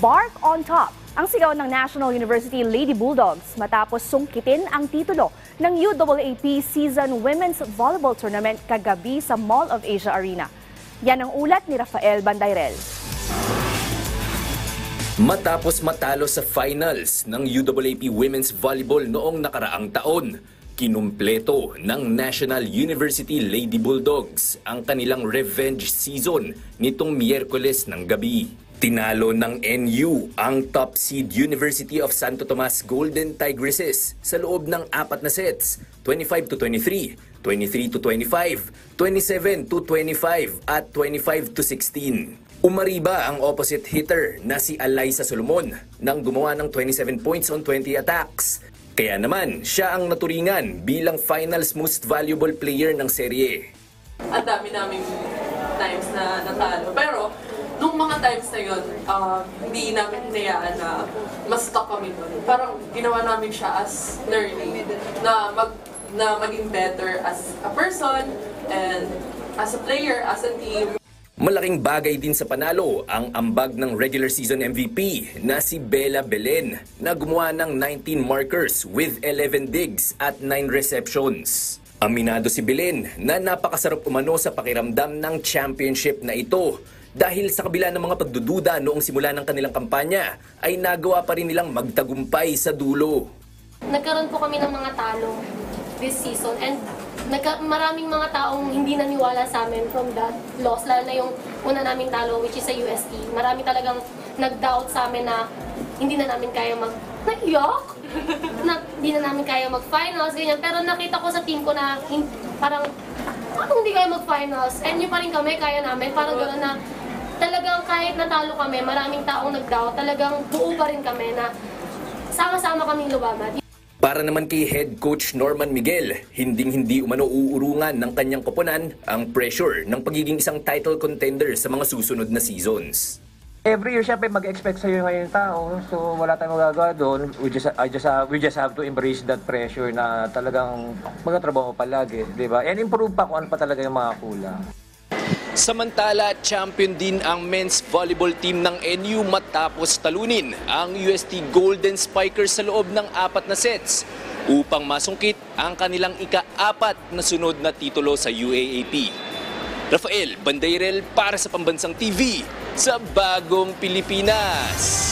Bark on top ang sigaw ng National University Lady Bulldogs matapos sungkitin ang titulo ng UAAP Season Women's Volleyball Tournament kagabi sa Mall of Asia Arena. Yan ang ulat ni Rafael Bandayrel. Matapos matalo sa finals ng UAAP Women's Volleyball noong nakaraang taon, kinumpleto ng National University Lady Bulldogs ang kanilang revenge season nitong Miyerkules ng gabi. Tinalo ng NU ang top seed University of Santo Tomas Golden Tigresses sa loob ng 4 na sets, 25-23, 23-25, 27-25 at 25-16. Umariba ang opposite hitter na si Alaysa Solomon nang gumawa ng 27 points on 20 attacks. Kaya naman, siya ang naturingan bilang finals most valuable player ng serye. Ang dami naming times na natalo. Pero, nung mga times na yun, hindi namin hinayaan na mas-stuck kami doon. Parang ginawa namin siya as learning, na maging better as a person, and as a player, as a team. Malaking bagay din sa panalo ang ambag ng regular season MVP na si Bella Belen na gumawa ng 19 markers with 11 digs at 9 receptions. Aminado si Belen na napakasarap umano sa pakiramdam ng championship na ito dahil sa kabila ng mga pagdududa noong simula ng kanilang kampanya ay nagawa pa rin nilang magtagumpay sa dulo. Nagkaroon po kami ng mga talo this season and maraming mga taong hindi naniwala sa amin from that loss, lalo na yung una naming talo which is sa UST. Marami talagang nag-doubt sa amin na hindi na namin kaya naiyak? Na hindi na namin kaya mag-finals, ganyan. Pero nakita ko sa team ko na parang, hindi kaya mag-finals? And yun pa rin kami, kaya namin. Parang gano'n na talagang kahit natalo kami, maraming taong nag-doubt, talagang buo pa rin kami na sama-sama kaming lumaban. Para naman kay head coach Norman Miguel, hinding-hindi umano uurungan ng kanyang koponan ang pressure ng pagiging isang title contender sa mga susunod na seasons. Every year, syempre, mag-expect sa'yo ngayon yung tao. So, wala tayong magagawa doon. We just have to embrace that pressure na talagang magtatrabaho palagi, di ba? And improve pa kung ano pa talaga yung mga kulang. Samantala, champion din ang men's volleyball team ng NU matapos talunin ang UST Golden Spikers sa loob ng 4 na sets upang masungkit ang kanilang ika-4 na sunod na titulo sa UAAP. Rafael Bandayrel para sa Pambansang TV sa Bagong Pilipinas.